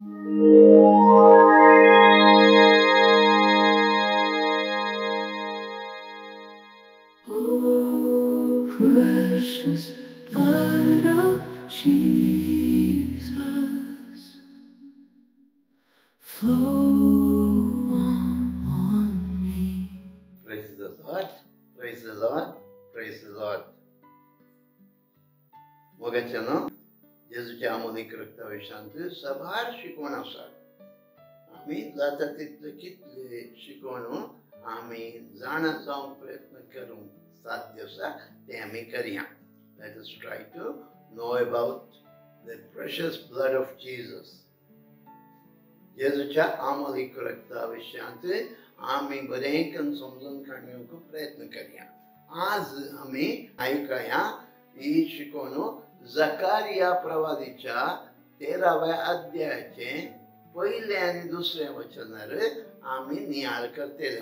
Oh, precious blood of Jesus, flow on me. Praise the Lord, praise the Lord, praise the Lord. मोगाच्यानं जेजूच्या Amolik रक्ताविषयांत सभार शिकवण आसात. आमी जाता तितले कितले शिकवण आमी जाणा जावंक प्रयत्न करूंक साध्य आसा ते आमी करया. Let us try to know about the precious blood of Jesus. जेजूच्या Amolik रक्ताविषयांत आमी बरें करून समजून काडूंक प्रयत्न करया. आज आमी आयकया ही शिकवण जकारिया प्रवादीच्या 13व्या अध्यायाचे पहिले आणि दुसरे वचनार आमी नियाळ करतले.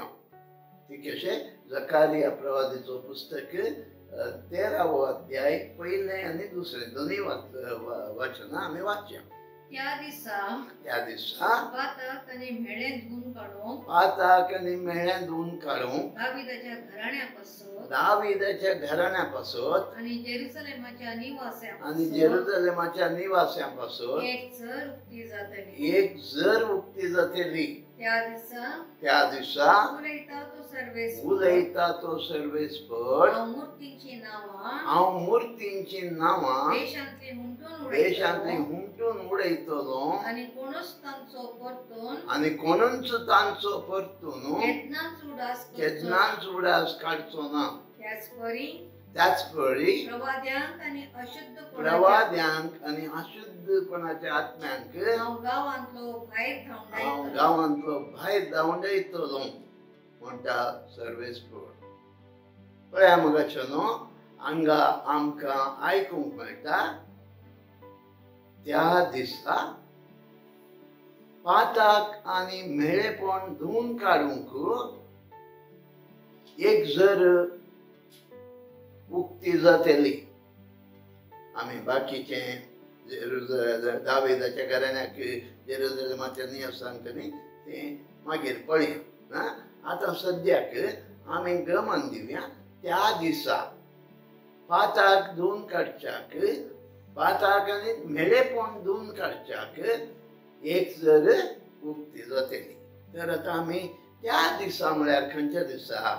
ठीक आहे. जकारिया प्रवादीचो पुस्तक 13वो अध्याय पहिले आणि दुसरे दोन्ही वचन आमी वाचया. त्या दिसा पाताक आणि मेळे धुवून काडून दाविदाच्या घराण्यापासून आणि जेरुसलेमाच्या निवास्यांपासून एक जर उक्ती जातली. त्या दिसा उलयता तो सर्वेस्पर हांव मूर्तींची नांवां देशांतली हुमटून उडयतलो आणि कोणूच तांचो परतून केदनाच उडास काडचो ना. त्याच परी प्रवाद्यांक आणि अशुद्धपणाच्या आत्म्यांक हांव गांवांतलो भायर धांवडयतलो म्हणटा सर्वेस्पर. पळया मगाच्यानो हांगा आमकां आयकूंक मेळटा त्या दिसा पाताक आनी मेळेपण धुवून काडूंक एक जर उक्ती जातली. आमी बाकीचे दाविदाच्या घराण्याक जेरुसलेमाच्या निवासांक न्ही ते मागीर पळया. आतां सद्याक आमी गमन दिवया त्या दिसा पाताक धुवून काडच्याक पाताक आनी मेळेपण धुवून काडच्याक एक जर उक्ती जातली. तर आतां आमी त्या दिसा म्हळ्यार खंयच्या दिसा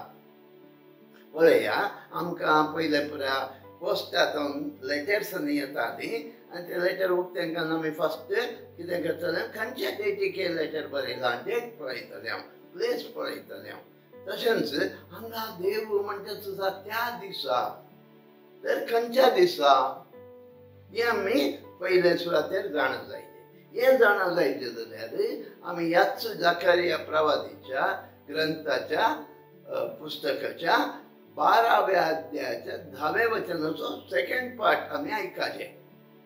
पळया. आमकां पयले पुरा पोस्टांतून लेटर्स येताली आनी ते लेटर उक्तेंक आमी फस्ट कितें करतले खंयच्या डेटीक लेटर बरयलां डेट पळयतले हांव प्लेस पळयतले हांव. तशेंच हांगा देव म्हणटा सुद्दां त्या दिसा. तर खंयच्या दिसा हे आमी पयले सुवातेर जाणा जायते. हे जाणा जायचे जाल्यार आमी ह्याच जकारिया प्रवादीच्या ग्रंथाच्या पुस्तकाच्या 12व्या अध्यायाच्या 10व्या वचनाचो सेकंड पार्ट आमी आयकाचे.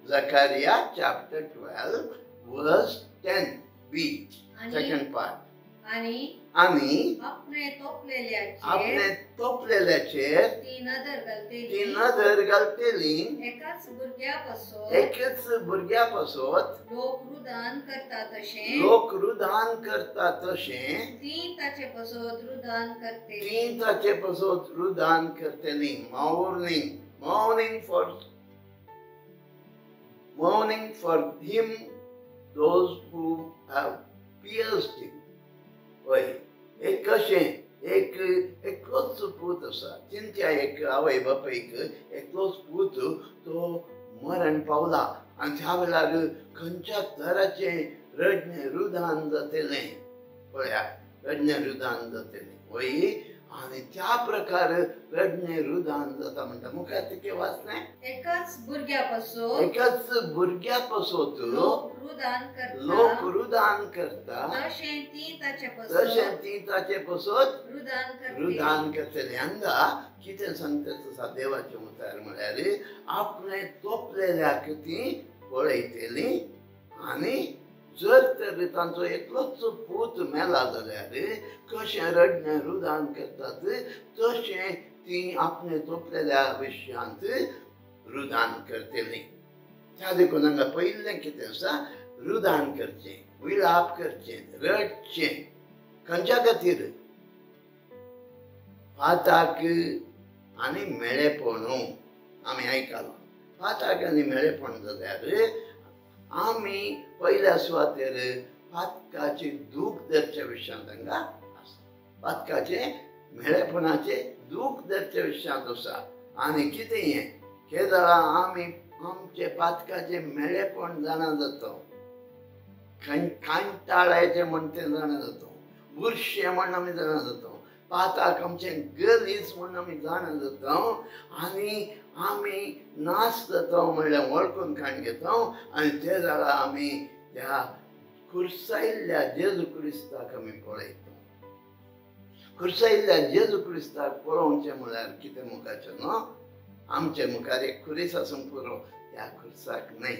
जकारिया चॅप्टर 12 वर्स 10b सेकंड पार्ट. आणि आपणे तोपलेल्याचेर ती नदर घालतेली एकाच भुरग्यापासून लोक रुदान करता तशे ती ताचे पासून रुदान करतेली. mourning for him those who have pierced him. एक कशें एकलोच पूत आसा. चिंत्या एक आवय बापायक एकलोच पूत तो मरण पावला आनी त्या वेळार खंयच्या तराचें रडणें रुदान जातलें. पळया रडणें रुदान जातलें. आनी त्या प्रकार रडणें रुदान जाता म्हणटा. मुखार ते वाचलें एकाच भुरग्यापासून लोक रुदान करता तशें ती ताचे पासून रुदान करतले. हांगा कितें सांगता देवाचे मुखार म्हळ्यार आपणे तोपलेल्याक ती पळयतली आनी जर तर तांचो एकलोच पूत मेला जाल्यार कशें रडणें रुदान करतात तशें ती आपणे तोपलेल्या विशयांत रुदान करतली. त्या देखून हांगा पयलें कितें आसा रुदान करचें, विलाप करचें, रडचें. खंयच्या खातीर? पाताक आनी मेळेपणू आमी आयकलां. पाताक आनी मेळेपण जाल्यार आमी पयल्या सुवातेर पातकाचे दूख धरच्या विशयांत हांगा आसा. पातकाचे मेळेपणाचे दूख धरच्या विशयांत आसा. आनी कितें हें? केदारा आमी आमचे पातकाचे मेळेपण जाणा जाता. कांटाळ्याचें म्हण तें जाणा जाता. बुरशें म्हण आमी जाणा जाता. पाताक आमचें गलीज म्हण आमी जाणा जाता. आनी आमी नाश जाता म्हणल्यार वळखून काण घेता. आनी ते जाल्यार आमी त्या खुर्सायिल्ल्या जेजू क्रिस्ताक आमी पळयता. खुर्सायिल्ल्या जेजू क्रिस्ताक पळोवचें म्हळ्यार कितें मुखाचें न्हू? आमचे मुखार एक खुरीस आसूंक पुरो, त्या खुर्साक न्हय.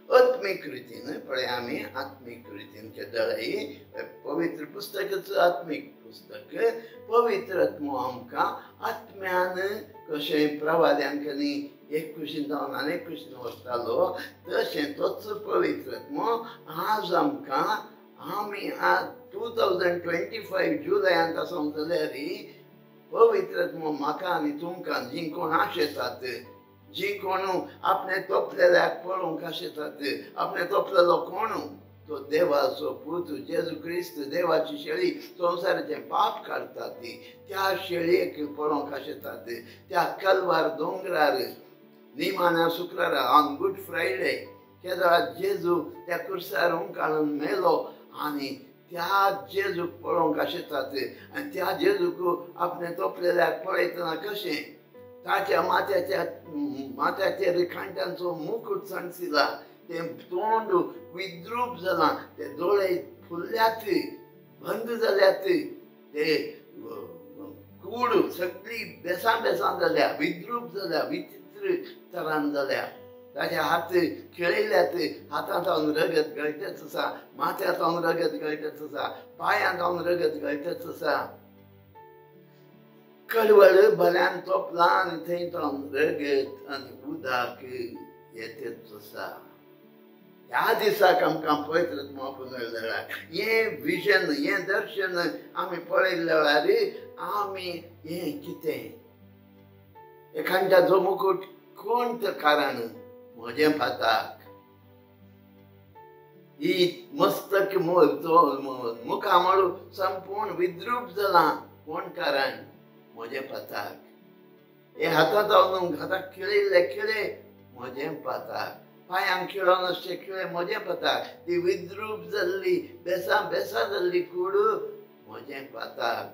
आत्मीक रितीन पळय आमी आत्मीक रितीन केदळाई पवित्र पुस्तकाचो आत्मीक पुस्तक. पवित्र आत्मो आमकां आत्म्यान कशें प्रवाद्यांक न्ही एक कुशीन जावन आनीक कुशीन व्हरतालो तशें तोच पवित्र आत्मो आज आमकां आमी आज 2025 जुलयांत आसूं जाल्यार पवित्र आत्मो म्हाका आनी तुमकां जीं कोण आशेतात, जी कोण आपणे तोपलेल्याक पळोवंक आशेतात, आपणे तोपलेलो कोण तो देवाचो पुत्र जेजू क्रिस्त देवाची शेळी संवसाराचें पाप काडटा ती त्या शेळयेक पळोवंक आशेतात. त्या कलवार दोंगरार निमाण्या शुक्रारा ऑन गुड फ्रायडे केदार जेजू त्या कुर्सार हुंकाळून मेलो आनी त्या जेजूक पळोवंक आशेतात. आनी त्या जेजूक आपणे तोपलेल्याक पळयतना कशें ताच्या माथ्याचेर खांट्यांचो मुकुट सणसिला, तें तोंड विद्रूप जालां, ते दोळे फुल्ल्यात, बंद जाल्यात, ते कूड सगळी बेसां बेसां जाल्या, विद्रूप जाल्या, विचित्र तरान जाल्या. ताचे हात खिळयल्यात, हातांतल्यान रगत गळटच आसा, माथ्यांतल्यान रगत गळटच आसा, पांयांतल्यान रगत गळटच आसा. कडवळ भल्यान तोपलां आनी थंयच्यान रगत आनी उदक येतच आसा. ह्या दिसाक आमकां पवित्र आत्मो पुनर्जळा हें विजन, हें दर्शन आमी पळयल्या वेळार आमी हें कितें एखाद्याचो मुकुट कोणतें कारण? म्हजें पाताक. ही मस्तक मुखामळू संपूर्ण विद्रूप जालां. कोण कारण? म्हजें पाताक. हे हातांत हाताक खिळयल्ले खिळे म्हजें पाताक. पांयांक खिळो नासचे खिळे म्हजें पाताक. ती विद्रूप जाल्ली बेसां बेसां जाल्ली कूड म्हजें पाताक.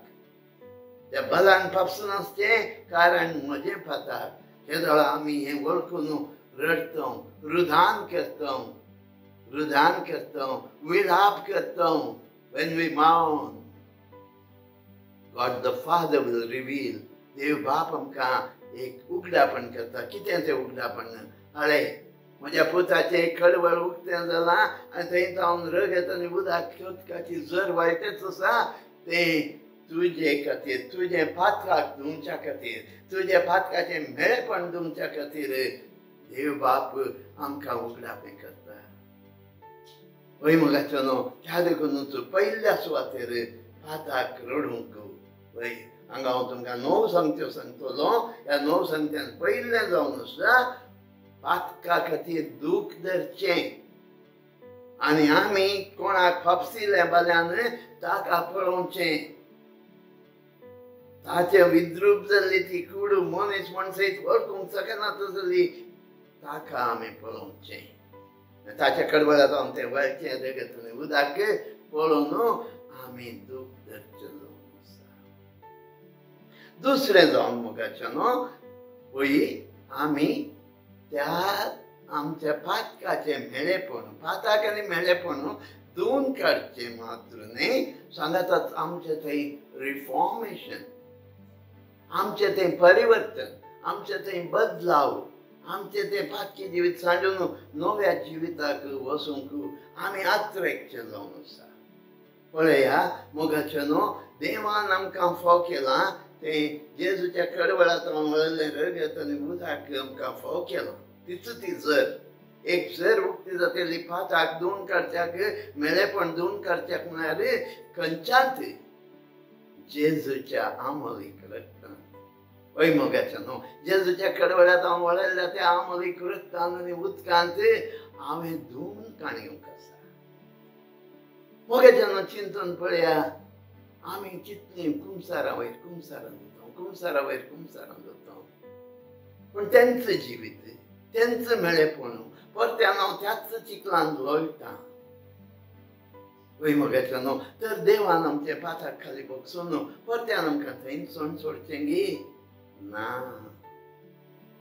त्या बलान पापसून नासचें कारण म्हजें पाताक. हे जाल्यार आमी हें वळखून रडता, रुदान करता, विलाप करता. When we mourn, God the Father will reveal. देव बाप आमकां एक उगडापण करता. कितें तें उगडापण? हळे म्हज्या पुताचें कडवळ उक्तें जालां आनी थंयच्यान रगत आनी उदक खोदकाची जर वायटच आसा तें तुजे खातीर, तुजे पातकाक तुमच्या खातीर, तुजे पातकाचें मेळेपण तुमच्या खातीर देव बाप आमकां उगडापें करता. वय मोगाचो न्हू त्या देखूनच पयल्या सुवातेर पाताक रडूंक वय. हांगा हांव तुमकां 9 संगत्यो सांगतलो. ह्या 9 संगत्यान पयलें जावन आसा पातका खातीर दूख धरचें आनी आमी कोणाक फापसिल्ल्या बाल्यान ताका पळोवचें. ताचे विद्रूप जाल्ली ती कूड मनीस मनसयत वळखूंक शकना जाल्ली ताका आमी पळोवचें. ताच्या कडवळांतल्यान तें वळचें रगत आनी उदक पळोवन आमी दूख धरचें जावन आसा. दुसरें जावन मुखाचें न्हू वय आमी त्या आमच्या पातकाचें मेळेपण, पाताक आनी मेळेपण दोन काडचें मात्र न्ही. सांगातात आमचें थंय रिफॉर्मेशन, आमचें तें परिवर्तन, आमचें तें बदलाव, आमचें तें पातकी जिवीत सांडून नव्या जिविताक वचूंक आमी आत्रेकचे जावन आसा. पळया मोगाचें न्हू देवान आमकां फाव केलां तें जेजूच्या कडवळांतल्यान वळिल्लें रगत आनी उदक आमकां फाव केलां. तिचो ती जर एक सर उक्ती जातेली पाताक दोन करच्याक मेळेपण दोन करच्याक म्हळ्यार खंयच्यात जेजूच्या आमलीक रक्तान वय मोगाच्या न्हू जेजूच्या कडवड्यात हांव वळयल्या त्या आमलीक रक्तान आनी उदकांत हांवें धुवन काणयोंक आसा मोगाच्या न्हू चिंतून पळया आमी कितलीं कुमसारां वयर कुमसारां जाता कुमसारां वयर कुमसारां जाता पूण तेंचं जिवीत तेंचं मेळेपण परत्यान हांव त्याच चिखलान लोळटा वय मोगाच्या न्हू तर देवान आमचे पाताक खाली बगसून न्हू परत्यान आमकां थंयसून सोडचें गे ना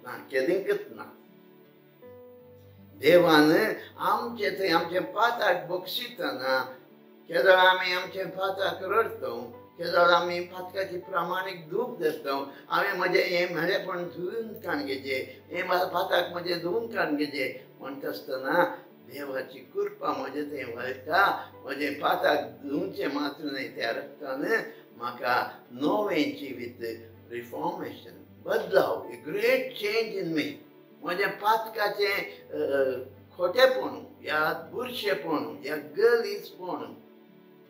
ना केदींकच ना देवान आमचे थंय आमचे पाताक बक्षितना केदळ आमी आमचे पाताक रडतो केदळ आमी पातकाची प्रामाणीक दूख धरतो हांवें म्हजें हें मेळेपण धुवन काणगेचें हें पाताक म्हजें धुवन काणगेचें म्हणटा आसतना देवाची कृपा म्हजे थंय वळटा म्हजें पाताक धुवचें मात्र न्हय त्या रक्तान म्हाका नवें जिवीत रिफॉर्मेशन बदलाव ए ग्रेट चेंज इन मी म्हजें पातकाचें खोटेपण या बुरशेपण या गलीजपण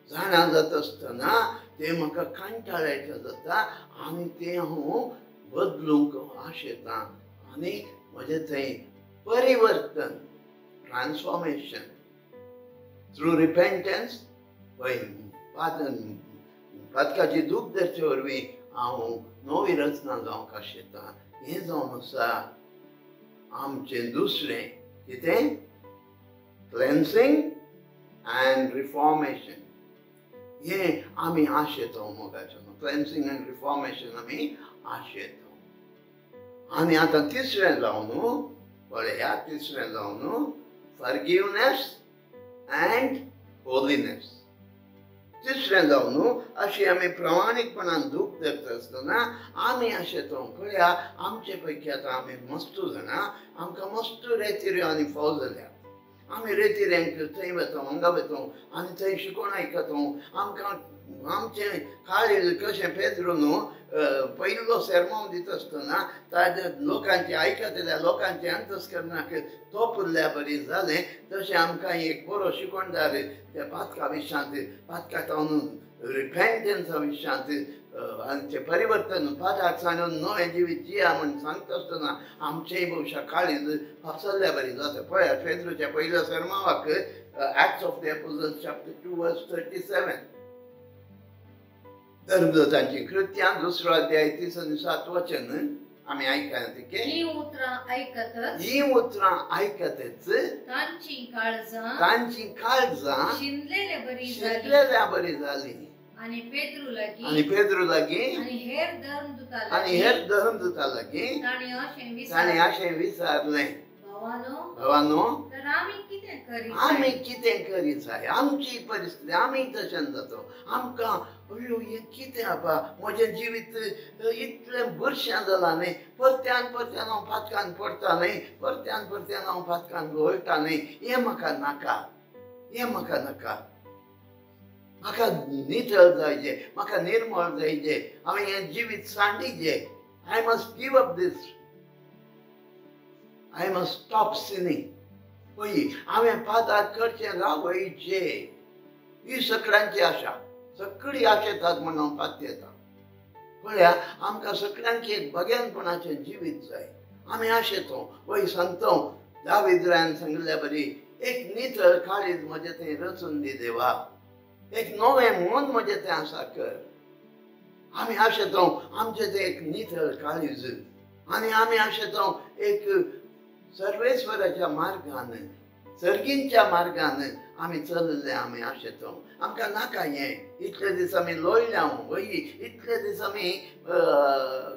जाणा जाता आसतना तें म्हाका कंटाळ्याचें जाता आनी तें हांव बदलूंक आशेतां आनी म्हजें थंय परिवर्तन ट्रान्सफॉर्मेशन थ्रू रिपेंटन्स वय पातकाची दूख धरचे वरवीं हांव नवी रचना जावंक आशेतां हें जावन आसा आमचें दुसरें कितें क्लेन्सिंग एंड रिफॉर्मेशन हें आमी आशेतो मोगाचें क्लेन्सिंग एंड रिफॉर्मेशन आमी आशेतो आनी आतां तिसरें जावन पळया तिसरें जावन फॉरगिवनेस एंड होलिनेस तिसरें जावन अशी आमी प्रामाणीकपणान दूख धरता आसतना आमी आशेतो पळया आमचे पैकी आतां आमी मस्तू जाणां आमकां मस्तू रेतिऱ्यो आनी फाव जाल्यात आमी रेतिऱ्यांक थंय वता हांगा वता आनी थंय शिकोण आयकता आमकां आमचें काळीज कशें पेद्रो न्हू पयलो सेर्मोन दिता आसतना ताजे लोकांचे आयकतल्या लोकांचे अंतस्करणाक तोप उरल्या बरी जालें तशें आमकां एक बरो शिकोणदार त्या पातका विशयांत पातकाक हांव रिपेंटन्सा विशयांत आमचें परिवर्तन पाताक सांगून नवें जिवीत जिया म्हण सांगता आसतना आमचेय भविश्या काळीज फासरल्या बरी जाता पळया पेद्रोच्या पयल्या सेर्मोनाक acts of the apostles chapter 2 वर्स 37 धर्मदूतांची कृत्यां 2 अध्याय 3 आनी 7 वचन आमी आयकतात की ही उतरां आयकतच तांची काळजां शिनलेल्या बरी जाली आणि पेद्रू लागीं आणि हेर धर्मदूता लागीं ताणें अशें विचारलें भावानो तर आमी कितें करी जाय आमची परिस्थिती आमी तशें जातो आमकां अयो हें कितें आपा म्हजें जिवीत इतलें बुरशें जालां न्ही परत्यान हांव पातकान पडटा न्ही परत्यान हांव पातकान घोळटा न्ही हें म्हाका नाका म्हाका नितळ जायचें म्हाका निर्मळ जायचें हांवें हें जिवीत सांडिचें I must give up this I must stop sinning. पळय हांवें पाताक करचें रावयचें ही सगळ्यांची आशा सगळीं आशेतात म्हण हांव पात येता पळया आमकां सगळ्यांक एक बग्यानपणाचें जिवीत जाय आमी आशेतो वय सांगतो दाविद्रान सांगल्या बरी एक नितळ काळीज म्हजें थंय रचून दी देवा एक नवें मन म्हजें थंय आसा कर आमी आशेतो आमचें तें एक नितळ काळीज आनी आमी आशेतो एक सर्वेश्वराच्या मार्गान सर्गींच्या मार्गान आमी चलले आमी आशेतो आमकां नाका हें इतले दीस आमी लोळल्या वय इतले दीस आमी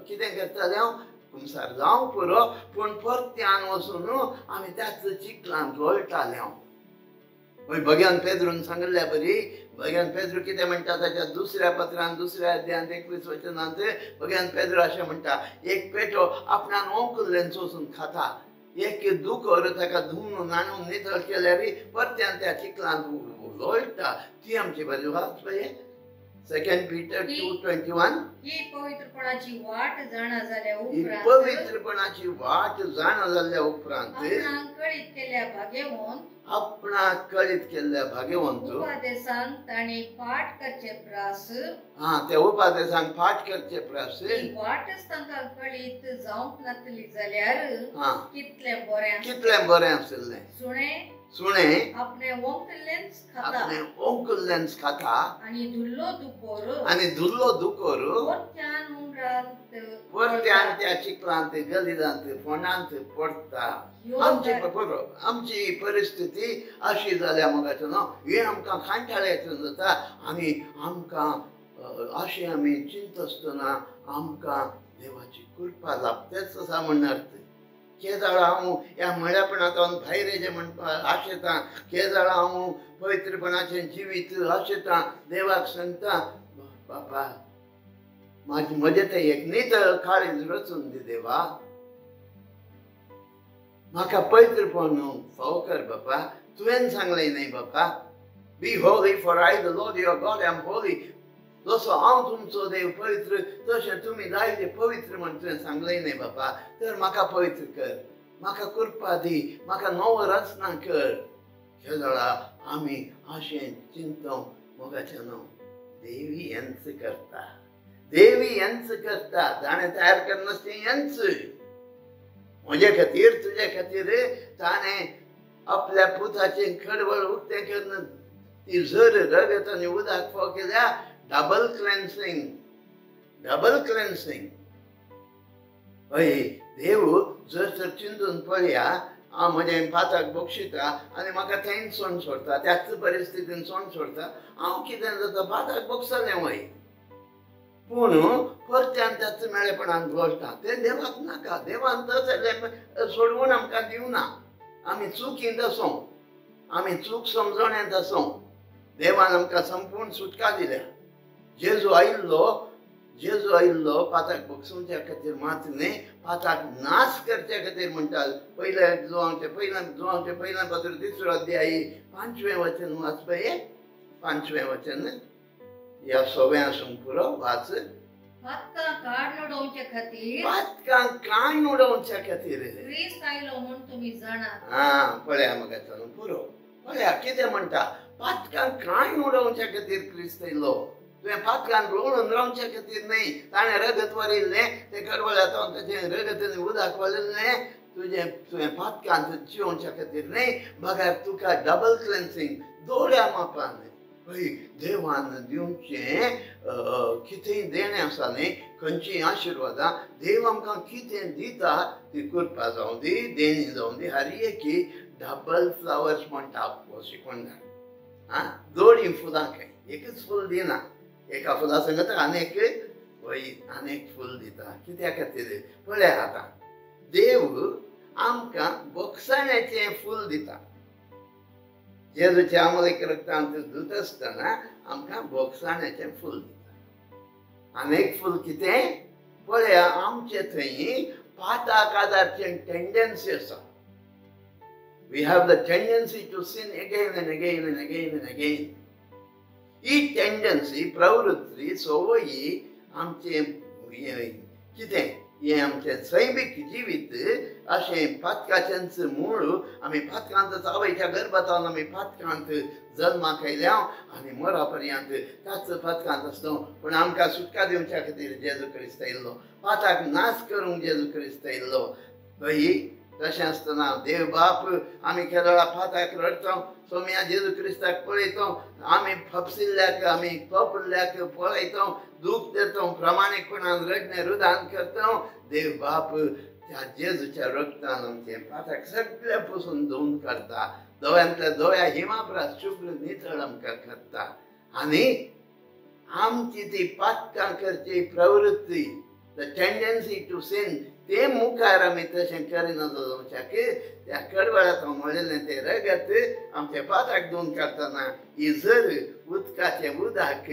कितें करताले संवसार जावं पुरो पूण परत्यान वचून आमी त्याच चिखलान लोळटाले वय भगवान पेद्रून सांगल्या बरी भगवान पेद्रू कितें म्हणटा ताच्या दुसऱ्या पत्रान 2 अध्यायांत 21 वचनांत भगवान पेद्रू अशें म्हणटा एक पेटो आपणान ओंकुल्लेन चोसून खाता एक दुखोर ताका धुवन नाणून नितळ केल्यार परत्यान त्या चिखलान लोळटा ती आमची बरी वाच पळय 2 Peter 2:21 ही पवित्रपणाची वाट जाणा झाल्या ही उपरांत पवित्रपणाची वाट जाण जाल्ल्या उपरांत आपणाक कळीत केल्या भाग्यवंत आपणाक कळीत केल्ल्या भाग्यवंत उपादेशांक ताणी पाठ करचे प्रास त्या उपादेशांक पाठ करचे प्रास ही वाटच तांकां कळीत जावंक नातली जाल्यार कितलें बरें कितलें बरें आसलें सुणे आपणे वंकलेंच खाता आपणे ओंकुल्लेंच खाता आणि धुल्लो दुकोर वरत्यान उमरांत वरत्यान त्या चिखलांत गलिदांत फोंडांत पडटा आमची परिस्थिती अशी जाल्या मोगाचो न्हू हे आमकां कांटाळ्याचो जाता आनी आमकां अशें आमी चिंत आसतना आमकां देवाची कृपा लाभतेच आसा म्हणणार के जाळा हांव ह्या म्हळ्यापणांतून भायर येचें म्हणपाक आशेतां के जाळा हांव पवित्रपणाचें जिवीत आशेतां देवाक सांगता बापा म्हजें तें एक नितळ काळीज रचून दी देवा म्हाका पवित्रपण फावो कर बापा तुवें सांगलें न्ही बापा be holy for I the Lord your God am holy जसो हांव तुमचो देव पवित्र तशें तुमी लायले पवित्र म्हण तुवें सांगलें न्ही बापा तर म्हाका पवित्र कर म्हाका कृपा दी म्हाका नवो रचना कर हे जाळा आमी अशें चिंतूं मोगाचें न्हू देवी हेंच करता ताणें तयार करनासलें हेंच म्हजे खातीर तुजे खातीर ताणें आपल्या पुताचें खडवळ उक्तें करून ती झर रगत आनी उदक फाव केल्या डबल क्लेन्सिंग हय देव जर तर चिंतून पळया हांव म्हजें पाताक बक्षिता आनी म्हाका थंय सोण सोडटा त्याच परिस्थितीन सोण सोडटा हांव कितें जाता पाताक बक्षलें वय पूण परत्यान त्याच मेळेपणान घोळटा तें देवाक नाका देवान तसलें सोडवून आमकां दिवना आमी चुकींत आसूं आमी चूक समजोण्यात आसूं देवान आमकां संपूर्ण सुटका दिल्या जेजू आयिल्लो पाताक बक्षुंच्या खातीर मात न्ही पाताक नाश करच्या खातीर म्हणटा पयल्या जुवांचे पत्र 3 अध्याय 5वें वचन वाच पळय 5वें वचन या सगळें आसूंक पुरो वाच पातकां काण उडोवच्या खातीर क्रिस्त आयलो म्हूण तुमी जाणात पळया म्हाका सांग पुरो पळया कितें म्हणटा पातकां काण उडोवच्या खातीर क्रिस्त आयलो तुवें पातकान रोवून रावच्या खातीर न्ही ताणें रगत वरिल्लें तें कडवळ्यातून तेजें रगत आनी उदक वरिल्लें तुवें पातकांत जिवोवच्या खातीर न्ही बगार तुका डबल क्लेन्सिंग दोळ्या मापान हय देवान दिवचें कितेंय देणें आसा न्ही खंयचीय आशिर्वादां देव आमकां कितें दिता ती कृपा जावं दी देणी जावं दी हर एकी डबल फ्लावर्स म्हणटा शिकवणार दोळी फुलां खंय एकच फूल दिना एका फुला संगत अनेक फूल दिता कित्या खातीर पळया आतां देव आमकां बक्षाण्याचें फूल दिता जेजूच्या अमलेक रक्तांत धुत आसतना आमकां बक्षाण्याचें फूल दिता अनेक फूल कितें पळया आमचे थंय पाताक आदारचें टेंडन्सी आसा We have the tendency to sin again and again and again and again. He tendency प्रवृत्ती सवयी आमचे कितें हें आमचें सैमीक जिवीत अशें पातकाचेंच मूळ आमी पातकांत आवयच्या गर्भांतान आमी पातकांत जल्माक आयल्या आनी मरा पर्यंत त्याच पातकांत आसलो पूण आमकां सुटका दिवच्या खातीर जेजू क्रिस्त आयिल्लो पाताक नाश करूंक जेजू क्रिस्त आयिल्लो हय तशें आसतना देव बाप आमी केरळा पाताक रडटा सोम्या जेजू क्रिस्ताक पळयता आमी फपसिल्ल्याक आमी पडल्याक पळयता दूख देता प्रामाणीकपणान रडणें रुदान करता देव बाप त्या जेजूच्या रक्तान आमचे पाताक सगळे पसून धुवन काडटा दोळ्यांतल्या दोळ्या हिमापरास शुभ्र नितळ आमकां करता आनी आमची ती पातकां करची प्रवृत्ती द टेंडन्सी टू सिन ते मुखार आमी तशें करिना जावच्याक त्या कडवळ्यात म्हणलेलें तें रगत आमच्या पाताक धुवन काडटना ही जर उदकाचें उदक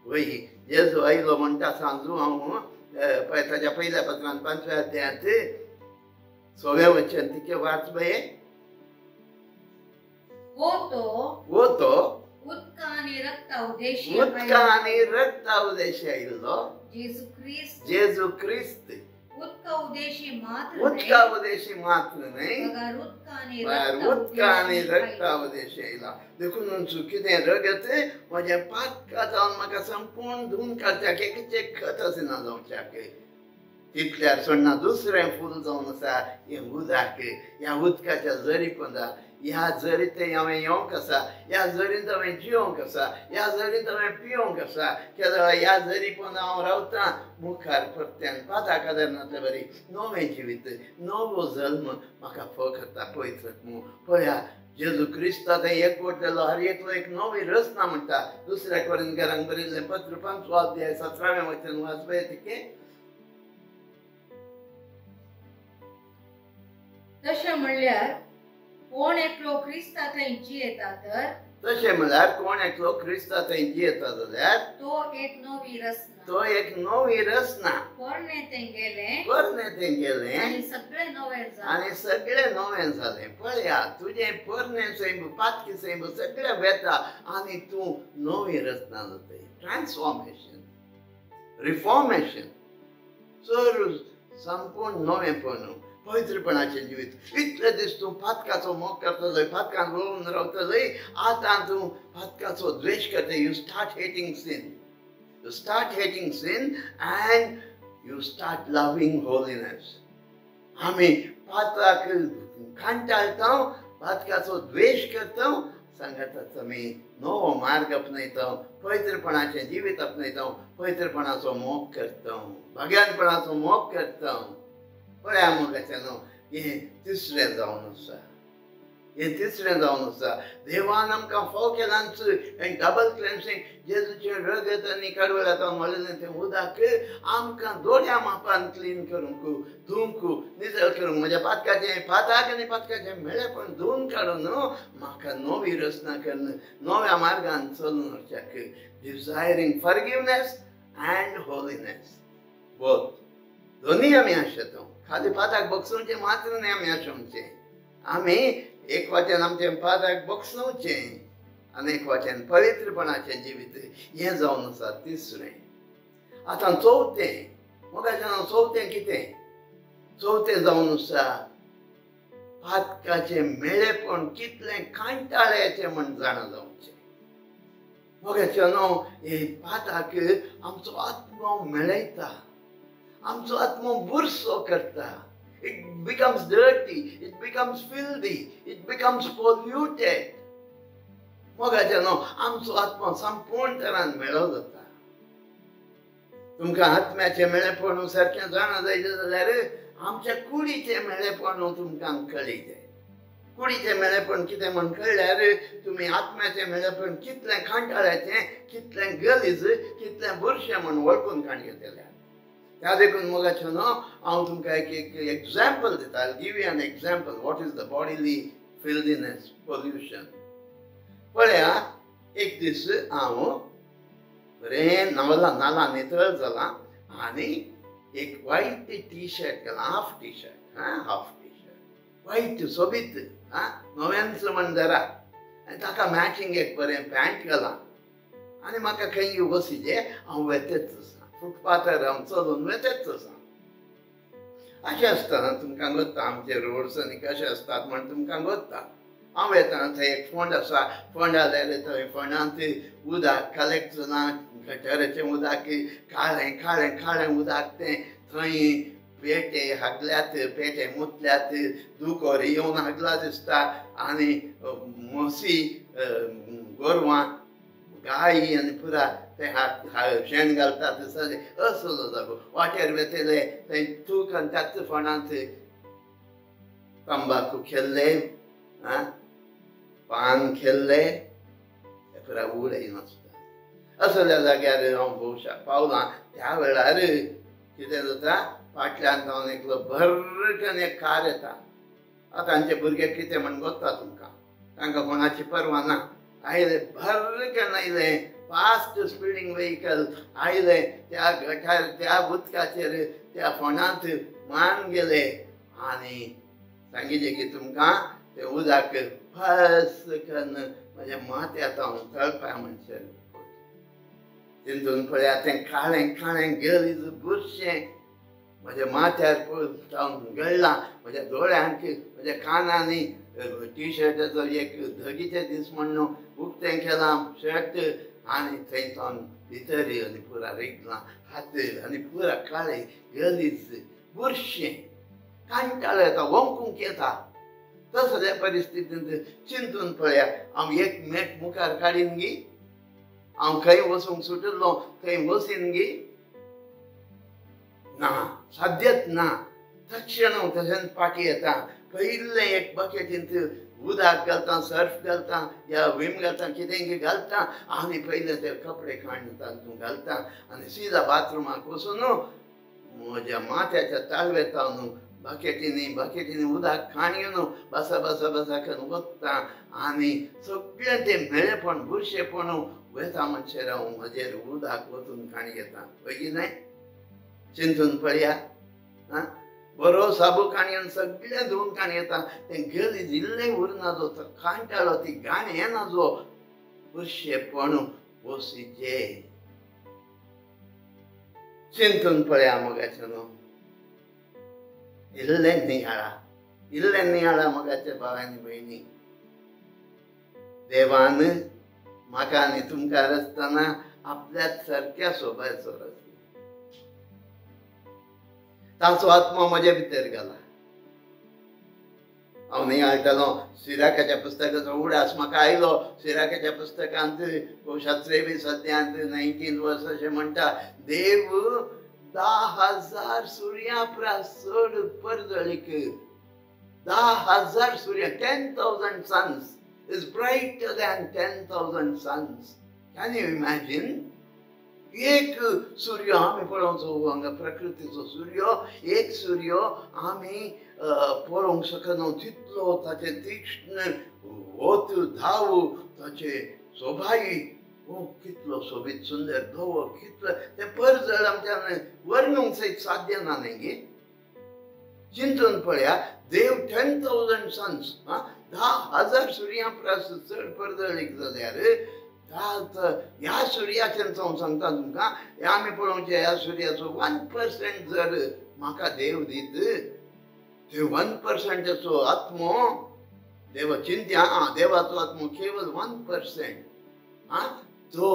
वय जेजू आयलो म्हणटा सांजू हांव ताच्या पयल्या पत्रांत 5व्या अध्यायांत 6वें वचन तिके वाच बये वो तो उदका आनी रक्ता रक्ता उद्देशी उदका आनी रक्ता उद्देशी आयिल्लो जेजू क्रिस्त उदका उद्देशी मात्र उदका उद्देशी मात्र न्ही उदका आनी रक्ता उद्देशी आयला देखून कितें रगत म्हज्या पातका जावन म्हाका संपूर्ण धुवन काडच्याक एक खत आसना जावच्याक तितल्यार सोडना दुसरें फूल जावन आसा हें उदक ह्या उदकाच्या जरी पंदा ह्या जरीत हांवें येवंक आसा ह्या जरींत हांवें जिवंक आसा ह्या जरींत हांवें पिवंक आसा केन्ना ह्या जरी पंदा हांव रावतां मुखार परत्यान पाता कादरनातले बरी नवें जिवीत नवो जल्म म्हाका फकत पळयतलो पळया जेजू क्रिस्ता थंय एकवटलेलो हर एकलो एक नवी रचना म्हणटा दुसऱ्या कोरिंथीयांक बरयल्लें पत्र 5 अध्याय 17वें वचन वाचपा येता तशें म्हणल्यार कोण एकलो क्रिस्ता थंय जियेता तर तशें म्हणल्यार कोण एकलो क्रिस्ता थंय जियेता जाल्यार तो एक नवी रचना पोरणे तें गेलें आनी सगळें नवें जालें पळया तुजें पोरणे सैम पातकी सैम सगळें वेता आनी तूं नवी रचना जाता ट्रान्सफॉर्मेशन रिफॉर्मेशन चड संपूर्ण नवेंपण पवित्रपणाचें जिवीत इतले दीस तूं पातकाचो मोग करतलो पातकान रोवन रावतलो आतां तूं पातकाचो द्वेश करता you start hating sin and you start loving holiness आमी पातकाक कंटाळटा पातकाचो द्वेश करता सांगतात आमी नवो मार्ग अपनायता पवित्रपणाचें जिवीत अपनायता पवित्रपणाचो मोग करता भगवानपणाचो मोग करता पळया मोगाचें न्हू हें तिसरें जावन आसा देवान आमकां फाव केलां हें डबल क्लेन्सिंग जेजूचें रगत आनी कडवळांतल्यान मळिल्लें तें उदक आमकां दोड्या मापान क्लीन करूंक धुवंक नितळ करूंक म्हज्या पातकाक आनी पातकाचें मेळेपण धुवन काडून म्हाका नवी रचना करून नव्या मार्गान चलून वचच्याक डिझायरींग फॉरगिवनेस अँड होलिनेस बोथ दोनी आमी आसता खाली पाताक बक्षूंचें मात्र न्ही आमी आसोवचें आमी एक वाटेन आमचें पाताक बक्षूंचें आनी एक वाटेन पवित्रपणाचें जिवीत हें जावन आसा तिसरें आतां चवथें मोगाचें चवथें कितें चवथें जावन आसा पातकाचें मेळेपण कितलें कांटाळ्याचें म्हण जाणा जावचें मोगाचें न्हू हे पाताक आमचो आत्मो मेळयता आमचो आत्मो बुरसो करता it becomes dirty it becomes filthy it becomes polluted मोगाचें न्हू आमचो आत्मो संपूर्ण तरान मेळो जाता तुमकां आत्म्याचें मेळेपण सारकें जाणा जायचें जाल्यार आमच्या कुडीचें मेळेपण तुमकां कळी जाय कुडीचें मेळेपण कितें म्हण कळल्यार तुमी आत्म्याचें मेळेपण कितलें कांटाळ्याचें कितलें गलीज कितलें बुरशें म्हण वळखून काडयतलें त्या देखून मोगाचें न्हू हांव तुमकां एक एग्जाम्पल दिता I give you an example what is the bodily filthiness pollution पळया एक दीस हांव बरें नाला नितळ जालां आनी एक वायट टी शर्ट केलां हाफ टी शर्ट वायट सोबीत नव्यानच म्हण धरा आनी ताका मॅचिंग एक बरें पॅन्ट केलां आनी म्हाका खंय बसीचें हांव वेतेच फुटपाथार हांव चलून वेतेच आसा अशें आसतना तुमकां गोत्ता आमचे रोड्स आनी कशे आसतात म्हण तुमकां गोत्ता हांव येतना थंय एक फोंड आसा फोंडा जाल्यार थंय फोंडांत उदक कलेक्ट जालां गटराचें उदक काळें उदक तें थंय पेटे हागल्यात पेटे मुतल्यात दुकोर येवन हागला दिसता आनी म्हशी गोरवां गायी आनी पुरा ते शेण घालतात असलो जागो वाटेर वेतेले थंय तूक आनी त्याच फोंडांत तंबाखू खेल्ले पान खेल्ले हे पुरा उडय नासता असल्या जाग्यार हांव भोवशाक पावलां त्या वेळार कितें जाता फाटल्यान जावन एकलो भरकन एक कार येता आतांचे भुरगे कितें म्हण गोत्ता तुमकां तांकां कोणाची पर्वा ना आयले भरकन आयले फास्ट स्पिडींग व्हेकल आयले त्या गटार त्या उदकाचेर त्या फोंडांत मान गेले आनी सांगितलें की तुमकां तें उदक फस कन्न म्हज्या माथ्यात हांव तळपा म्हणसर तितून पळया तें काळें काळें गेलीज बुरशें म्हज्या माथ्यार जावन गळ्ळां, म्हज्या दोळ्यांक, म्हज्या कानांनी टी शर्टाचो एक धगीचे दीस म्हणून उक्तें केलां शर्ट आनी थंयच्यान भितर आनी पुरा रिगलां हात आनी पुरा काळें गलीज बुरशें कांटाळो येता वोंकूंक येता. तसल्या परिस्थितींत चिंतून पळया हांव एक मेट मुखार काडीन गी, हांव खंय वचूंक सुटिल्लो थंय वसीन गी, ना साध्यच ना. तक्षण हांव तशेंच फाटीं येता. पयलें एक बकेटींत उदक घालता, सर्फ घालता या विम घालता, कितें घालता आनी पयलें ते कपडे काडून तातूंत घालता आनी सीदा बाथरुमाक वचून म्हज्या माथ्याच्या ताळवेतावन बकेटींनी उदक काडून बसा बसा बसा करून वखता आनी सगळें तें मेळेपण बुरशेपण वता म्हणसर हांव म्हजेर उदक वचून काणी घेता. पळय न्हय चिंतून पळया. बरो साबू काणयेन सगळें धुवन काणी येता. तें गलीज इल्लें उरना जो तो कांटाळो ती घाण येना जो बुरशेपण वसीचे. चिंतून पळया मोगाचें न्हू. इल्लें नियाळा मोगाच्या भावांनी भयणी. देवान म्हाका आनी तुमकां रचतना आपल्याच सारक्या सोबायचो रचलो. ताचो आत्मा म्हजे भितर घाला. हांव नियाळटलो. सिराकाच्या पुस्तकाचो उडास म्हाका आयलो. सिराकाच्या पुस्तकांत 23 अध्यायांत 19 वर्स अशें म्हणटा, देव 10,000 सुर्यां चड परजळीक 10,000 सुर्यां 10,000 suns is brighter than 10,000 suns. Can you imagine? एक सूर्य आमी पळोवचो हांगा प्रकृतीचो सूर्य, एक सूर्य आमी पळोवंक शकना तितलो ताचे तीक्ष्ण वत धाव ताचे सोबाई कितलो सोबीत सुंदर धवो कितलो ते परजळ आमच्यान वर्णूंक सयत साध्य ना न्ही. चिंतून पळया देव 10,000 सन्स 10,000 सुर्यां चड परजळीक जाल्यार ह्या सूर्याचेर हांव सांगता तुमकां आमी पळोवचे ह्या सूर्याचो 1% जर म्हाका देव दीत ते 1%ाचो आत्मो देव चिंत्या देवाचो आत्मो केवळ 1% तो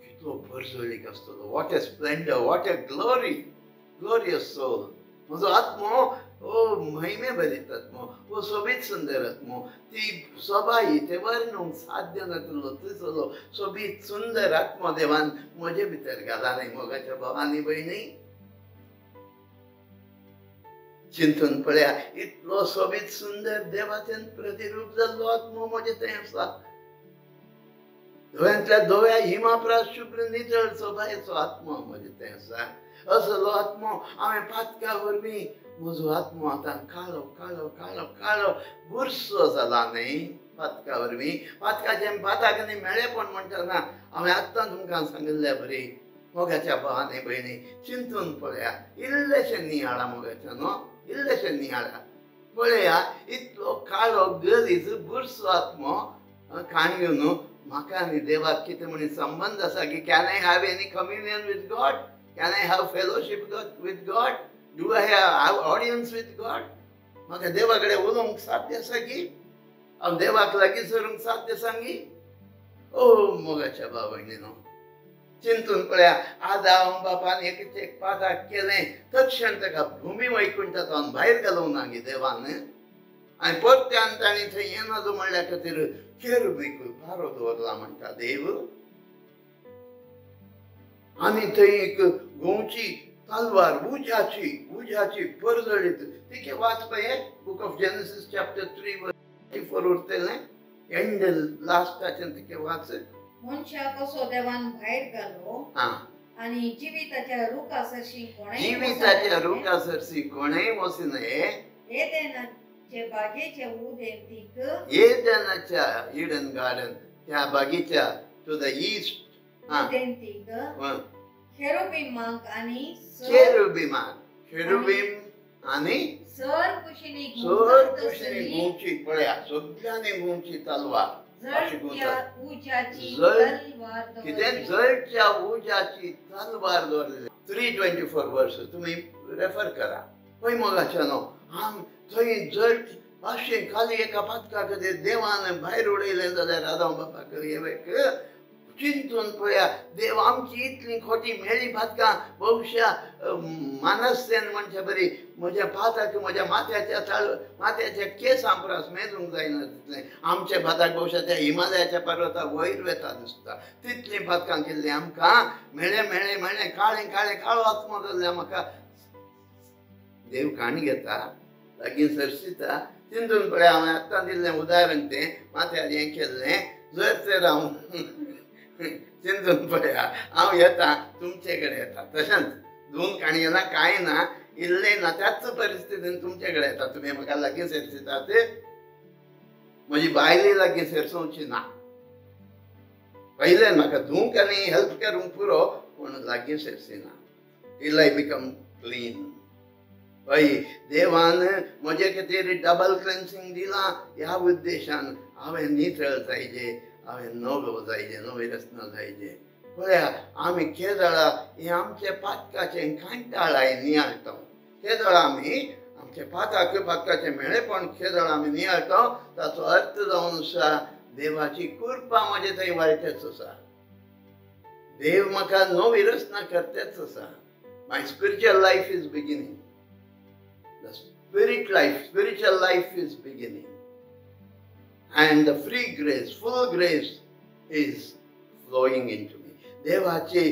कितलो परजळीक आसतलो. What a splendour, what a glorious soul. म्हजो आत्मो महिमे भरीत आत्मो सोबीत सुंदर आत्मो. ती सोबाई ते वर्णूंक साध्य नासलो तसलो सोबीत सुंदर आत्मो देवान म्हजे भितर घाला न्ही मोगाच्या भावांनी भयणी. चिंतून पळया इतलो सोबीत सुंदर देवाचें प्रतिरूप जाल्लो आत्मो म्हजे थंय आसा. दोळ्यांतल्या दोळ्या हिमाप्रास शुभ्र नितळ सोबायेचो आत्मो म्हजे थंय आसा. असलो आत्मो हांवें पातका वरवीं म्हजो आत्मो आतां काळो काळो काळो काळो बुरसो जाला न्ही पातका वरवीं. पातकाचें पाताक न्ही मेळेपण म्हणटना हांवें आत्तां तुमकां सांगिल्लें बरी मोगाच्या भावांनी भयणी. चिंतून पळया इल्लेशें नियाळा मोगाचें न्हू, इल्लेशें नियाळा पळया इतलो काळो गलीज बुरसो आत्मो काणयून म्हाका आनी देवाक कितें म्हणी संबंद आसा की can I have any communion with God? Can I have fellowship with God? Do I have audience with God? म्हाका देवा कडेन उलोवंक साध्य आसा की हांव देवाक लागीं सरूंक साध्य सांगी? मोगाच्या भावयणीनो चिंतून पळया आज हांव बापान एक पाठाक केलें तक्षण ताका भुमी वैकुंठांतल्यान भायर घालूंक ना गे देवान. आनी परत्यान ताणी थंय येना जो म्हणल्या खातीर केरुबीक पारो दवरला म्हणटा देव. आनी थंय एक गोंवची तलवार उज्याची परजळीत तिके वाच पळय बुक ऑफ जेनेसिस चॅप्टर 3 वर्स 24 उरतलें एंड लास्टाचें तिके वाच. मनशा कसो देवान भायर घालो आनी जिविताच्या रुखा सरशी कोणेय वचूनये एदेनाचे बागेचे उदेंतीक एदेनाच्या ईडन गार्डन त्या बागेच्या टू द ईस्ट उदेंतीक खेरुबीमांक आनी खेरुबीम आनी सर कुशिनी गोंवची पळया सगळ्यांनी गोंवची तलवार उजाची जळ- तलवार कितें दवरली. जळच्या उजाची तलवार दवरलेली 324 वर्स तुम्ही रेफर करा पळय मोगाच्यानो थंय जळ अशें खाली एका पातका खातीर देवान भायर उडयलें जाल्यार राधाव बापाक चिंतून पळया देव आमची इतली खोटी मेळी पातकां बहुशा मानसेन म्हणचे बरी म्हज्या पाताक म्हज्या माथ्याच्या केसां परस मेजूंक जायना तितलें आमच्या भाताक बहुशा त्या हिमालयाच्या पर्वताक वयर वेता दिसता तितली पातकां केल्ली आमकां मेळे मेळे मेळे काळें काळें काळो आत्मो जाल्ल्या म्हाका देव काणी घेता लागीं सरसिता चिंतून पळया हांवें आत्तां दिल्लें उदाहरण तें माथ्यार हें केल्लें जर तर हांव चिंतून पळया हांव येता तुमचे कडेन येता तशेंच दोन काणयो ना कांय ना इल्लें ना त्याच परिस्थितीन तुमचे कडेन येता तुमी म्हाका लागीं सेरसितात म्हजी बायली लागीं सेरसोवची ना पयलें म्हाका धूंक आनी हेल्प करूंक पुरो पूण लागीं सेरसिना टील आय बिकम क्लीन हय देवान म्हजे खातीर डबल क्लेन्सिंग दिलां ह्या उद्देशान हांवें नितळ जायचें हांवें नवो जायचें नवी रचना जायचें पळया आमी केदळा हें आमचे पातकाचें कांटाळाय नियाळटा केदळ आमी आमचे पातकाचें मेळेपण केदळ आमी नियाळटा ताचो अर्थ जावन आसा देवाची कृपा म्हजे थंय वाळटेच आसा देव म्हाका नवी रचना करतेच आसा my spiritual life is beginning The spiritual life is beginning. And the free grace, full grace is flowing into me. देवाची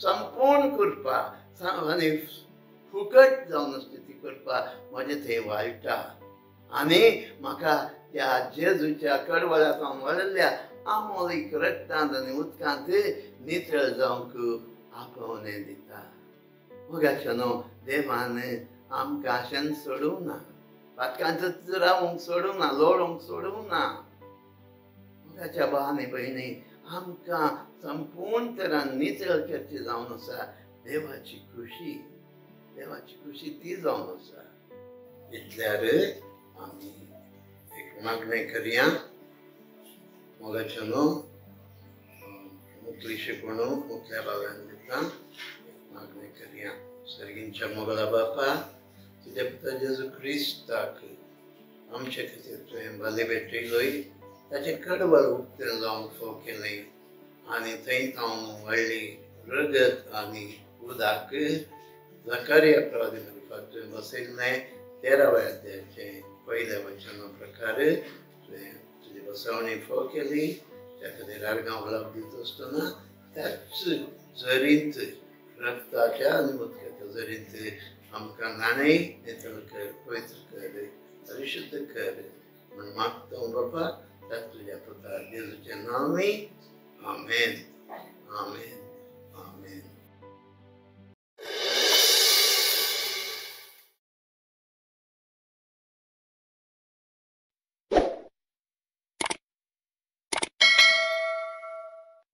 संपूर्ण कृपा आनी फुकट जावन आसली ती कृपा म्हजे थंय वाळटा आनी म्हाका त्या जेजूच्या कडवळ्यांतल्यान वळिल्ल्या आमोलीक रक्तांत आनी उदकांत नितळ जावंक आपोवणें दिता मोगाच्यानो देवान आमकां अशें सोडूंक ना पातकांत रावूंक सोडूंक ना लोळूंक सोडूंक ना मोगाच्या भाव आनी भयणी आमकां संपूर्ण तरान नितळ करची जावन आसा देवाची खुशी ती जावन आसा इतल्यार आमी एक मागणें करया मोगाच्यानो मुखलीशेपणू मुखल्या भाव्यान दिता मागणें करया सर्गींच्या मोगला बापा तुज्या पुता जेजू क्रिस्ताक आमचे खातीर तुवें बली भेटयलोय ताचें कडवळ उक्तें जावंक फोव केलें आनी थंय तावन व्हडली रगत आनी उदक जकारिया प्रवादी मार्फत तुवें बसयल्लें 13व्या अध्यायाचें पयल्या वचना प्रकार तुवें तुजी बसवणी फोव केली त्या खातीर आर्गांव लाभ दित आसतना त्याच झरींत रक्ताच्या आनी उदकाच्या झरींत आमकां नाणय नितळ कर पवित्र कर परिशुद्ध कर म्हूण मागता बापा त्याच तुज्या पुता जेजूचें नांव आमेन आमेन आमेन